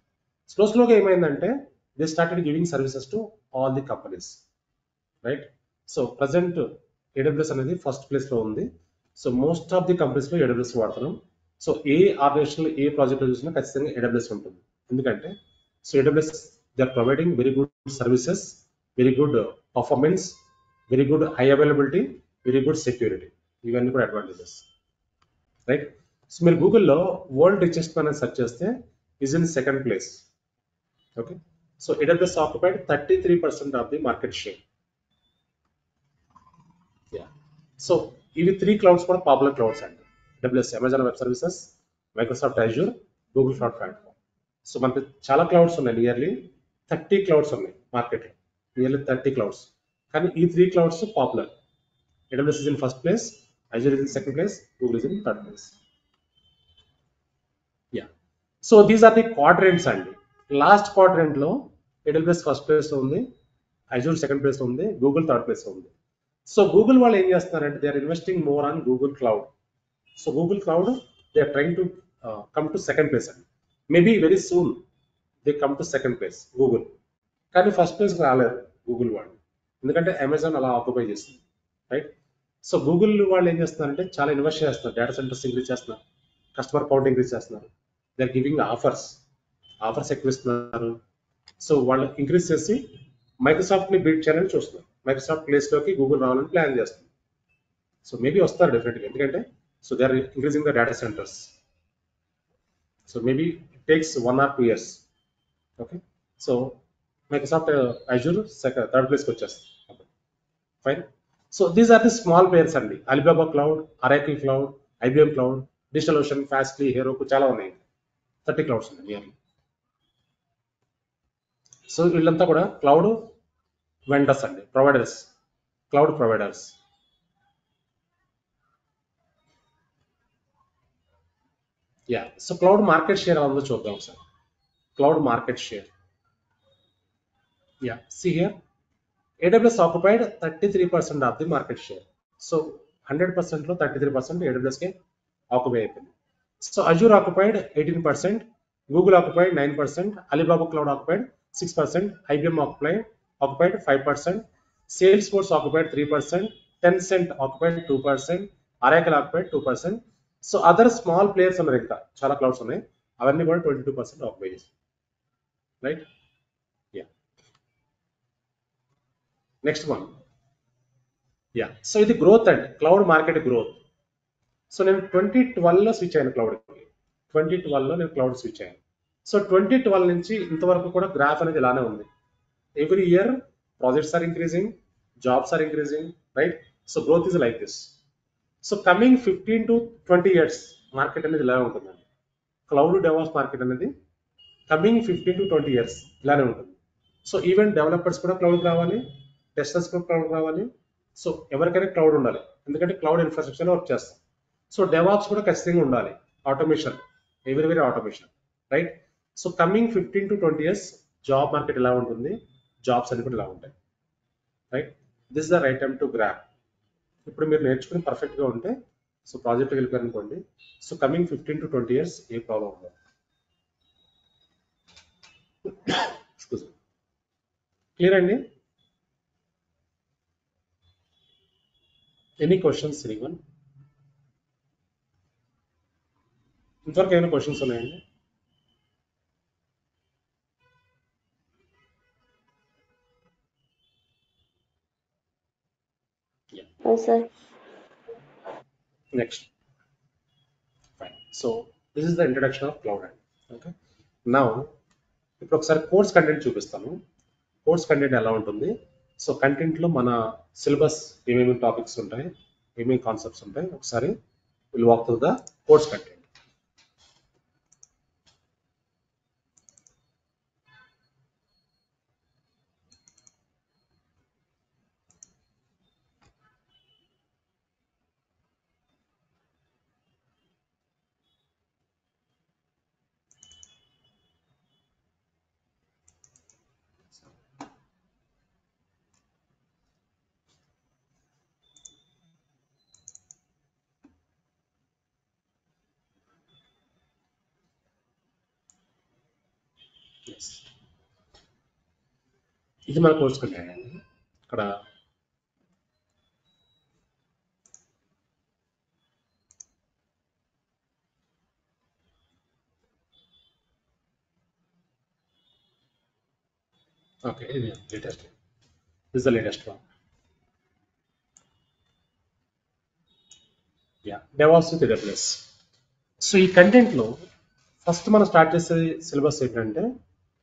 స్లోగా ఏమైందంటే they started giving services to all the companies, right? So present AWS అనేది ఫస్ట్ ప్లేస్లో ఉంది. సో మోస్ట్ ఆఫ్ ది కంపెనీస్లో AWS వాడుతున్నాం. సో ఏ ఆర్గనైజేషన్లో ఏ ప్రాజెక్ట్లో చూసినా ఖచ్చితంగా AWS ఉంటుంది. ఎందుకంటే so AWS they are providing very good services, very good performance, very good high availability, very good security, ఇవన్నీ కూడా అడ్వాంటేజెస్, రైట్? సో మీరు గూగుల్లో వరల్డ్ రిచెస్ట్ మ్యాన్ అని సెర్చ్ చేస్తే is in second place. Okay, so AWS occupied 33% of the market share. So ఇవి 3 clouds కూడా popular clouds అండి. AWS, Amazon web services, Microsoft Azure, Google cloud platform. So మనకి చాలా clouds ఉన్నాయి, nearly 30 clouds ఉన్నాయి మార్కెట్లో, నియర్లీ 30 క్లౌడ్స్. కానీ ఈ 3 clouds popular. AWS is in first place, Azure is in second place, Google is in third place. Yeah. So these are the quadrants అండి. Last క్వాడ్రెంట్లో AWS first ప్లేస్లో ఉంది, Azure second place లో ఉంది, Google third place లో ఉంది. So Google వాళ్ళు ఏం చేస్తున్నారంటే they are investing more on Google cloud. So Google cloud they are trying to come to second place అండి. Maybe very soon they come to second place Google. కానీ first place రాలేరు Google వాళ్ళు, ఎందుకంటే Amazon అలా occupy చేస్తుంది, right. So Google వాళ్ళు ఏం చేస్తున్నారంటే చాలా ఇన్వెస్ట్ చేస్తున్నారు, డేటా సెంటర్స్ ఇంక్రీజ్ చేస్తున్నారు, కస్టమర్ కౌంట్ ఇంక్రీజ్ చేస్తున్నారు, దే ఆర్ గివింగ్ ఆఫర్స్ ఎక్కువ ఇస్తున్నారు. సో వాళ్ళు ఇంక్రీజ్ చేసి మైక్రోసాఫ్ట్ ని బీట్ చేయాలని చూస్తున్నారు, మైక్రోసాఫ్ట్ ప్లేస్ లోకి గూగుల్ రావాలని ప్లాన్ చేస్తుంది. సో మేబీ వస్తారు డెఫినెట్గా, ఎందుకంటే so they are increasing the data centres. So maybe it takes 1 or 2 years. Okay, so Microsoft Azure third ప్లేస్కి వచ్చేస్తుంది. Fine. So these are the small players అండి. Alibaba cloud, Oracle cloud, IBM cloud, Digital Ocean, Fastly, Heroku చాలా ఉన్నాయి, 30 clouds ఉన్నాయి nearly. So వీళ్ళంతా కూడా cloud vendors అండి, providers, cloud providers. Yeah, so cloud market share ఎలా ఉందో చూద్దాం sir. Cloud market share. Yeah, see here, AWS occupied 33% of the market share. So 100% లో 33% AWS కే ఆక్యుపై అయిపోయింది. So Azure occupied 18%, Google occupied 9%, Alibaba cloud occupied 6%, IBM occupied 5%, Salesforce occupied 3%, Tencent occupied 2%, Oracle occupied 2%. So other small players ఉన్నారు, ఇంకా చాలా clouds ఉన్నాయి, అవన్నీ కూడా 22% occupy చేస్తాయి, right. Yeah, next one. Yeah, so ఇది గ్రోత్ అండి, క్లౌడ్ మార్కెట్ గ్రోత్. సో నేను 2012లో స్విచ్ అయ్యాను క్లౌడ్కి, 2012లో నేను క్లౌడ్ స్విచ్ అయ్యాను. సో 2012 నుంచి ఇంతవరకు కూడా గ్రాఫ్ అనేది ఇలానే ఉంది. Every year projects are increasing, jobs are increasing, right. So growth is like this. So coming 15 to 20 years market అనేది ఇలానే ఉంటుందండి. క్లౌడ్ డెవాప్స్ మార్కెట్ అనేది కమింగ్ 15 to 20 years ఇలానే ఉంటుంది. సో ఈవెన్ డెవలపర్స్ కూడా క్లౌడ్కి రావాలి, టెస్టర్స్ కూడా క్లౌడ్ రావాలి. సో ఎవరికైనా క్లౌడ్ ఉండాలి, ఎందుకంటే క్లౌడ్ ఇన్ఫ్రాస్ట్రక్చర్ వర్క్ చేస్తాం. సో డెవాప్స్ కూడా ఖచ్చితంగా ఉండాలి, automation, everywhere automation, right. So coming 15 to 20 years job market ఇలా ఉంటుంది, జాబ్స్ అన్ని కూడా ఇలా ఉంటాయి, right. This the right time to grab. ఇప్పుడు మీరు నేర్చుకుని పర్ఫెక్ట్గా ఉంటే సో ప్రాజెక్ట్కి వెళ్ళిపోయారు అనుకోండి, so coming 15 to 20 years A problem ఉండదు. క్లియర్ అండి? Any questions anyone? ఇంతవరకు ఏమైనా క్వశ్చన్స్ ఉన్నాయండి? sir. Next. Fine. So this is the introduction of cloud. Okay. Now ఇప్పుడు ఒకసారి కోర్స్ కంటెంట్ చూపిస్తాను. కోర్స్ కంటెంట్ ఎలా ఉంటుంది. సో కంటెంట్లో మన సిలబస్ ఏమేమి టాపిక్స్ ఉంటాయి, ఏమేమి కాన్సెప్ట్స్ ఉంటాయి, ఒకసారి will walk through the course content. ఇది మన కోర్స్ కంటెంట్ అండి. ఇక్కడ ఓకే, ఇది latest, this the latest one. Yeah, DevOps with AWS. So ఈ కంటెంట్లో ఫస్ట్ మనం స్టార్ట్ చేసే సిలబస్ ఏంటంటే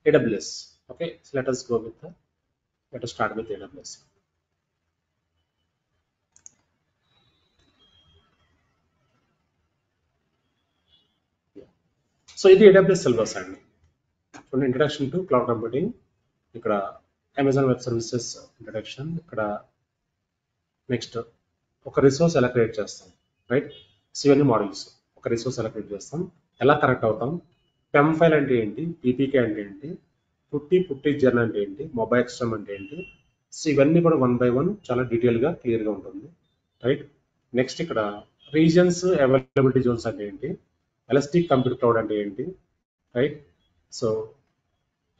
AWS. Okay, let us go with let us start with AWS. So ఇది AWS సిలబస్ అండి. చూడండి, ఇంట్రడక్షన్ టు క్లౌడ్ కంప్యూటింగ్, ఇక్కడ Amazon web services introduction, ఇక్కడ next ఒక రిసోర్స్ ఎలా క్రియేట్ చేస్తాం, రైట్. సో ఇవన్నీ మోడల్స్. ఒక రిసోర్స్ ఎలా క్రియేట్ చేస్తాం, ఎలా కనెక్ట్ అవుతాం, పెమ్ ఫైల్ అంటే ఏంటి, పీపీకే అంటే ఏంటి, పుట్టి జర్న్ అంటే ఏంటి, మొబైల్ ఎక్స్టర్మ్ అంటే ఏంటి, సో ఇవన్నీ కూడా 1 by 1 చాలా డీటెయిల్గా క్లియర్గా ఉంటుంది, రైట్. నెక్స్ట్ ఇక్కడ రీజన్స్, అవైలబిలిటీ జోన్స్ అంటే ఏంటి, ఎలాస్టిక్ కంప్యూటర్ క్లౌడ్ అంటే ఏంటి, రైట్. సో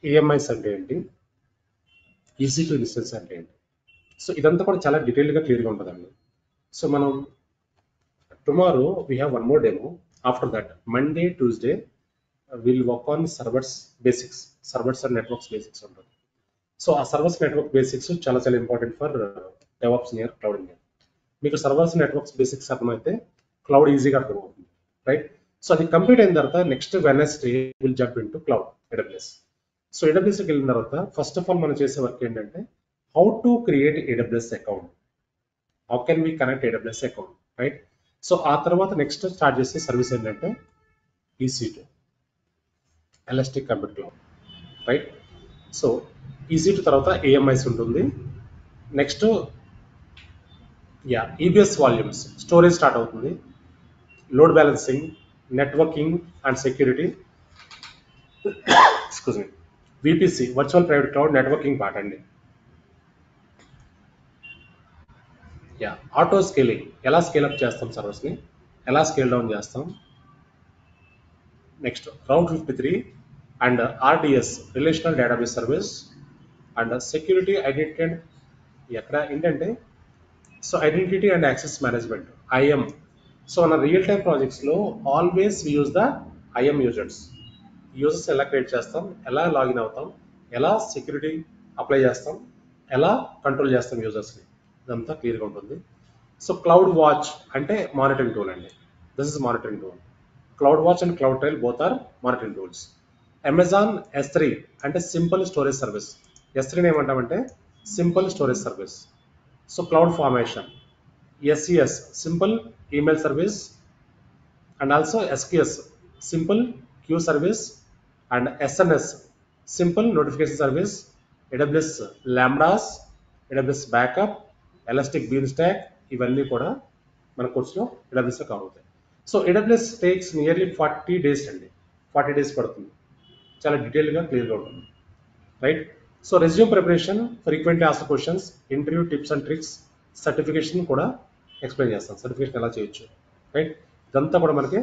ఈఎంఐస్ అంటే ఏంటి, ఈజీ టు ఇన్స్టెన్స్ అంటే ఏంటి. సో ఇదంతా కూడా చాలా డీటెయిల్గా క్లియర్గా ఉంటుందండి. సో మనం tomorrow we have one more demo. After that Monday, Tuesday will work on servers basics, servers and networks basics ఉంటుంది. సో ఆ సర్వర్స్ నెట్వర్క్ బేసిక్స్ చాలా చాలా important for DevOps near cloud India. మీకు సర్వర్స్ నెట్వర్క్స్ బేసిక్స్ అర్థమైతే cloud ఈజీగా అర్థమవుతుంది, right. So అది complete అయిన తర్వాత next Wednesday will jump into cloud AWS. So AWSకి వెళ్ళిన తర్వాత ఫస్ట్ ఆఫ్ ఆల్ మనం చేసే వర్క్ ఏంటంటే how to create AWS account, how can we connect AWS account, right. So ఆ తర్వాత నెక్స్ట్ స్టార్ట్ చేసే సర్వీస్ ఏంటంటే EC2, elastic computer cloud, right. So EC2 తర్వాత AMIs ఉంటుంది. Next EBS volumes, storage start అవుతుంది, load balancing, networking and security, excuse me, VPC, virtual private cloud networking part అండి. Auto scaling, ఎలా scale up చేస్తాం సర్వర్స్ని, ఎలా scale down చేస్తాం. Next route 53 and RDS, relational database service and security identity and ఎక్కడ ఏంటంటే so identity and access management, IAM. So మన real time ప్రాజెక్ట్స్లో always we use the IAM users ఎలా క్రియేట్ చేస్తాం, ఎలా లాగిన్ అవుతాం, ఎలా సెక్యూరిటీ అప్లై చేస్తాం, ఎలా కంట్రోల్ చేస్తాం యూజర్స్ని, ఇదంతా క్లియర్గా ఉంటుంది. సో క్లౌడ్ వాచ్ అంటే మానిటరింగ్ టూల్ అండి. This is monitoring tool. Cloud watch and cloud trail both are monitoring tools. Amazon S3 అంటే సింపుల్ స్టోరేజ్ సర్వీస్. S3 ఏమంటామంటే simple storage service. So cloud formation, SES simple email service and also SQS simple queue service and SNS simple notification service, AWS lambdas, AWS backup, elastic bean stalk, ఇవన్నీ కూడా మన కోర్సులో AWSలో cover అవుతాయి. So AWS takes nearly 40 days అండి, 40 days పడుతుంది, చాలా డీటెయిల్గా క్లియర్గా ఉంటుంది, right. So resume preparation, frequently asked questions, interview tips and tricks, certification కూడా ఎక్స్ప్లెయిన్ చేస్తాం, సర్టిఫికేషన్ ఎలా చేయొచ్చు, రైట్. ఇదంతా కూడా మనకి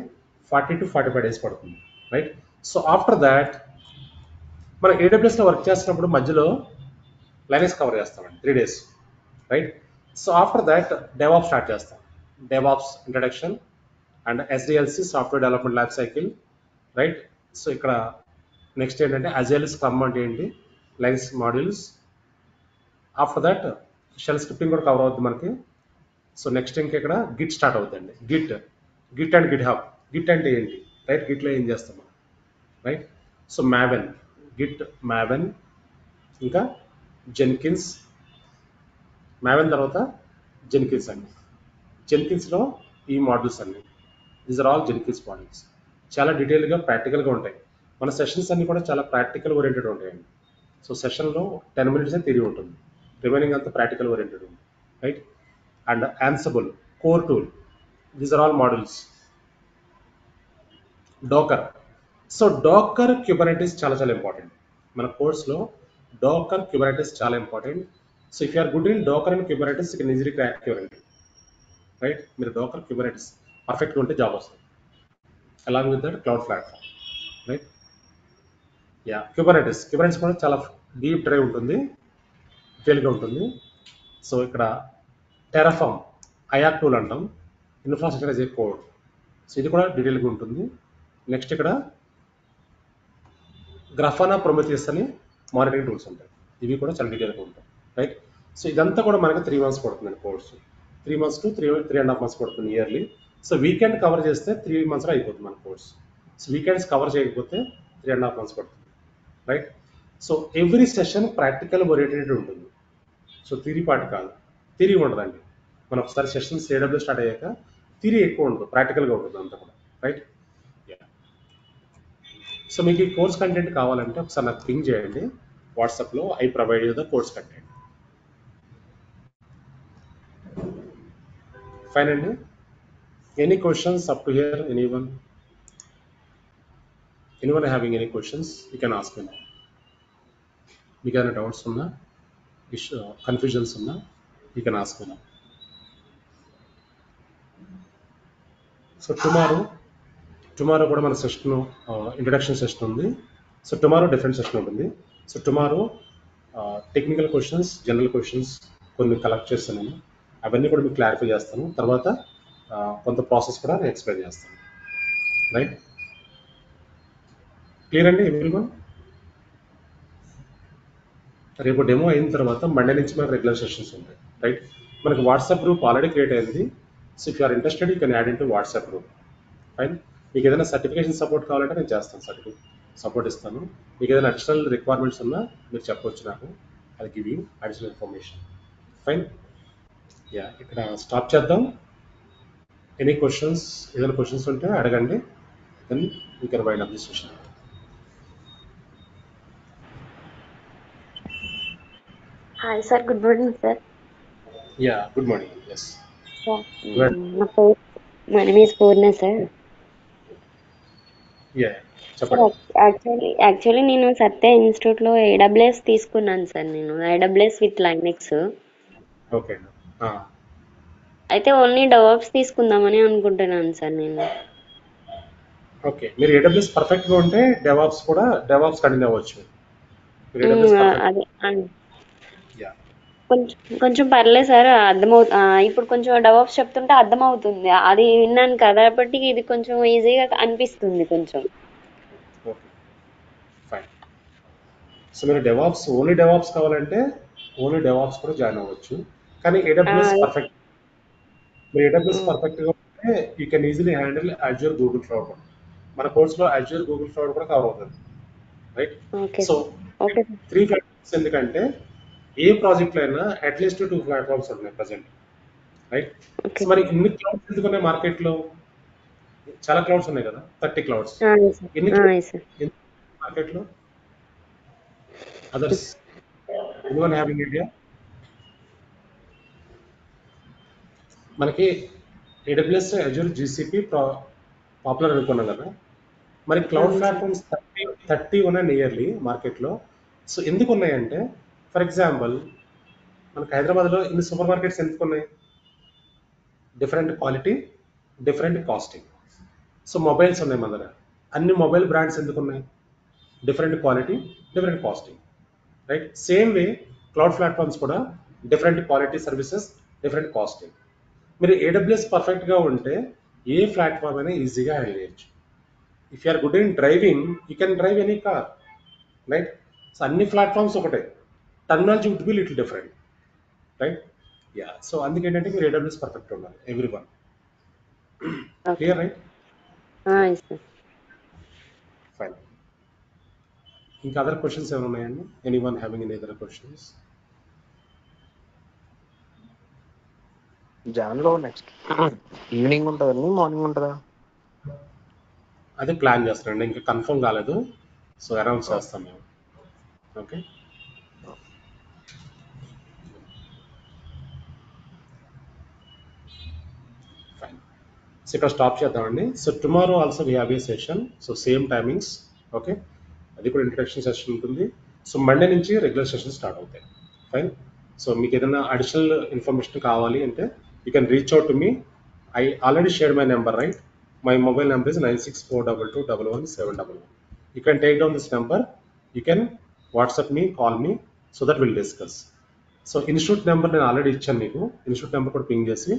40 to 45 days పడుతుంది, రైట్. సో ఆఫ్టర్ దాట్ మనం AWSలో వర్క్ చేస్తున్నప్పుడు మధ్యలో లైనెక్స్ కవర్ చేస్తామండి 3 days, right. So after that DevOps start చేస్తాం, DevOps introduction and SDLC, software development life cycle, right. So ఇక్కడ నెక్స్ట్ ఏంటంటే అజైల్ స్క్రమ్ అంటే ఏంటి, Linux modules. After that shell scripting కూడా కవర్ అవుతుంది మనకి. సో నెక్స్ట్ ఇంకా ఇక్కడ గిట్ స్టార్ట్ అవుతుందండి, Git and GitHub. Git అంటే ఏంటి, రైట్, గిట్లో ఏం చేస్తాం మనం, right. So Maven, Git Maven, ఇంకా జెన్కిన్స్, మావెన్ తర్వాత జెన్కిన్స్ అండి. జెన్కిన్స్లో ఈ మోడల్స్ అన్ని, these are all Jenkins models. చాలా డీటెయిల్గా ప్రాక్టికల్గా ఉంటాయి. మన సెషన్స్ అన్ని కూడా చాలా ప్రాక్టికల్ ఓరియంటెడ్ ఉంటాయండి. సో సెషన్లో 10 minutes థియరీ ఉంటుంది, రిమైనింగ్ అంతా ప్రాక్టికల్ ఓరియంటెడ్ ఉంది, right. And Ansible, core tool, these are all models. Docker, so Docker Kubernetes చాలా చాలా ఇంపార్టెంట్ మన కోర్స్లో. డోకర్ క్యూబర్నెటిస్ చాలా important. So if you're good in Docker and Kubernetes you can easily crack your interview, right. మీరు Docker Kubernetes పర్ఫెక్ట్గా ఉంటే job వస్తుంది, along with that cloud platform, right. Kubernetes కూడా చాలా డీప్ డ్రైవ్ ఉంటుంది, డీటెయిల్గా ఉంటుంది. సో ఇక్కడ టెరాఫామ్, IAC టూల్ అంటాం, infrastructure as a code. So ఇది కూడా డీటెయిల్గా ఉంటుంది. నెక్స్ట్ ఇక్కడ గ్రాఫానా, ప్రొమెథియస్ అని మానిటరింగ్ టూల్స్ ఉంటాయి, ఇవి కూడా చాలా డీటెయిల్గా ఉంటాయి, రైట్. సో ఇదంతా కూడా మనకి 3 months పడుతుందండి కోర్సు, 3 months to 3.5 months పడుతుంది ఇయర్లీ. సో వీకెండ్ కవర్ చేస్తే 3 monthsలో అయిపోతుంది మన కోర్స్. సో వీకెండ్స్ కవర్ చేయకపోతే 3.5 months పడుతుంది, right. So every session practical oriented ఉంటుంది. సో థియరీ పార్ట్ కాదు, థియరీ ఉండదండి. మనం ఒకసారి సెషన్స్ AWS స్టార్ట్ అయ్యాక థియరీ ఎక్కువ ఉంటుంది, ప్రాక్టికల్గా ఉంటుంది అంతా కూడా, రైట్. సో మీకు ఈ కోర్స్ కంటెంట్ కావాలంటే ఒకసారి నాకు పింగ్ చేయండి వాట్సాప్లో, I provide you the course content. Fine అండి. Any questions up to here, anyone having any questions you can ask me now. మీకు ఏమైనా డౌట్స్ ఉన్నా కన్ఫ్యూజన్స్ ఉన్నా you can ask me. So tomorrow కూడా మన సెషన్ ఇంట్రడక్షన్ సెషన్ ఉంది. So tomorrow different session ఉంటుంది. So tomorrow technical questions, general questions కొన్ని collect చేస్తాను నేను, అవన్నీ కూడా మీకు క్లారిఫై చేస్తాను. తర్వాత కొంత ప్రాసెస్ కూడా నేను ఎక్స్ప్లెయిన్ చేస్తాను. రైట్, క్లియర్ అండి ఎవరీవన్? రేపు డెమో అయిన తర్వాత మండే నుంచి మనకు రెగ్యులర్ సెషన్స్ ఉంటాయి. రైట్, మనకి వాట్సాప్ గ్రూప్ ఆల్రెడీ క్రియేట్ అయింది. So if you are interested you can add in to WhatsApp group. Fine, మీకు ఏదైనా సర్టిఫికేషన్ సపోర్ట్ కావాలంటే నేను చేస్తాను, సర్టిఫికేట్ సపోర్ట్ ఇస్తాను. మీకు ఏదైనా అడిషనల్ రిక్వైర్మెంట్స్ ఉన్నా మీరు చెప్పవచ్చు నాకు, I give you additional information. Fine, yeah ఇక్కడ స్టాప్ చేద్దాం. ఎనీ క్వశ్చన్స్, ఏదైనా క్వశ్చన్స్ ఉంటే అడగండి, then you can wind up the session. Hi sir, good morning sir. Yeah good morning. Yes, my name is Purna sir. Yeah చెప్పండి. Actually నేను సత్య ఇన్స్టిట్యూట్లో AWS తీసుకున్నాను సార్. నేను ఏడబ్ల్యూఎస్ విత్ లైనెక్స్. ఓకే, అయితే ఓన్లీ డెవాప్స్ తీసుకుందామని అనుకుంటున్నాను సార్ నేను. ఓకే, మీరు ఏడబ్ల్యూఎస్ పర్ఫెక్ట్గా ఉంటే డెవాప్స్ కూడా డెవాప్స్ కంటిన్యూ అవ్వచ్చు. మీరు AWS perfect- అదే Yeah. కొంచెం పర్లేదు సార్, ఇప్పుడు కొంచెం డెవాప్స్ చెప్తుంటే అర్థమవుతుంది, అది విన్నాను కదా, కాబట్టి ఇది కొంచెం ఈజీగా అనిపిస్తుంది కొంచెం. Okay, fine. సో మీరు డెవాప్స్, ఓన్లీ డెవాప్స్ కావాలంటే ఓన్లీ డెవాప్స్ కూడా జాయిన్ అవ్వచ్చు. కానీ ఏడబ్ల్యూఎస్ పర్ఫెక్ట్, మీరు ఏడబ్ల్యూఎస్ పర్ఫెక్ట్గా ఉంటే you can easily handle Azure Google cloud. మన కోర్సులో అజ్యూర్ గూగుల్ క్లౌడ్ కూడా కవర్ అవుతుంది. Right, okay so okay 3 platforms, ఎందుకంటే ఏ ప్రాజెక్ట్లో అయినా అట్లీస్ట్ 2 ప్లాట్ఫామ్స్ ఉన్నాయి ప్రజెంట్. రైట్, ఓకే సో మరి ఇన్ని క్లౌడ్స్ ఎందుకున్నాయి మార్కెట్లో? చాలా క్లౌడ్స్ ఉన్నాయి కదా, 30 క్లౌడ్స్. ఎన్ని సార్. మార్కెట్లో? Others, anyone having idea? మనకి ఏడబ్ల్యూఎస్, అజ్యూర్, జీసీపీ పాపులర్ అనుకున్నాం కదా. మరి క్లౌడ్ ప్లాట్ఫామ్స్ 30 ఉన్నాయి నియర్లీ మార్కెట్లో. సో ఎందుకు ఉన్నాయంటే, ఫర్ ఎగ్జాంపుల్ మనకి హైదరాబాద్లో ఇన్ని సూపర్ మార్కెట్స్ ఎందుకు ఉన్నాయి? Different quality, different costing. So mobiles ఉన్నాయి మన దగ్గర, అన్ని మొబైల్ బ్రాండ్స్ ఎందుకు ఉన్నాయి? Different quality, different costing. Right, same way cloud platforms కూడా different quality services, different costing. మీరు ఏడబ్ల్యూఎస్ పర్ఫెక్ట్గా ఉంటే ఏ ప్లాట్ఫామ్ అయినా ఈజీగా హ్యాండిల్ చేయొచ్చు. If you are good in driving you can drive any car. Right, so అన్ని ప్లాట్ఫామ్స్ ఒకటే, technology would be little different. Right, yeah, so అందుకేంటంటే మీరు ఏడబ్ల్యూఎస్ పర్ఫెక్ట్ ఉండాలి everyone. Clear? Right, fine. ఇంకా other questions ఏమైనా ఉన్నాయండి? Anyone having any other questions? జాన్లో next evening ఉంటుందండి, మార్నింగ్ ఉంటుందా? అదే ప్లాన్ చేస్తానండి, ఇంకా కన్ఫర్మ్ కాలేదు. సో అనౌన్స్ చేస్తాం మేము. Okay, fine. సో ఇక్కడ స్టాప్ చేద్దామండి. So tomorrow also we have a session, so same timings. Okay, అది కూడా ఇంట్రడక్షన్ సెషన్ ఉంటుంది. సో మండే నుంచి రెగ్యులర్ సెషన్ స్టార్ట్ అవుతాయి. ఫైన్. సో మీకు ఏదైనా అడిషనల్ ఇన్ఫర్మేషన్ కావాలి అంటే you can reach out to me. I already shared my number, right? My mobile number is 9642211711. You can take down this number. You can WhatsApp me, call me, so that we'll discuss. So institute number నేను already ఇచ్చాను మీకు. Institute number కూడా ping చేసి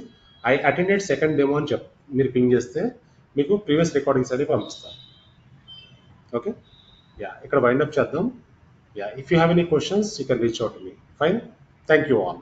I attended second demo అని మీరు ping చేస్తే మీకు previous recordings అనేది పంపిస్తాను. ఓకే, యా, ఇక్కడ వైండ్ అప్ చేద్దాం. Yeah, if you have any questions you can reach out to me. Fine, thank you all.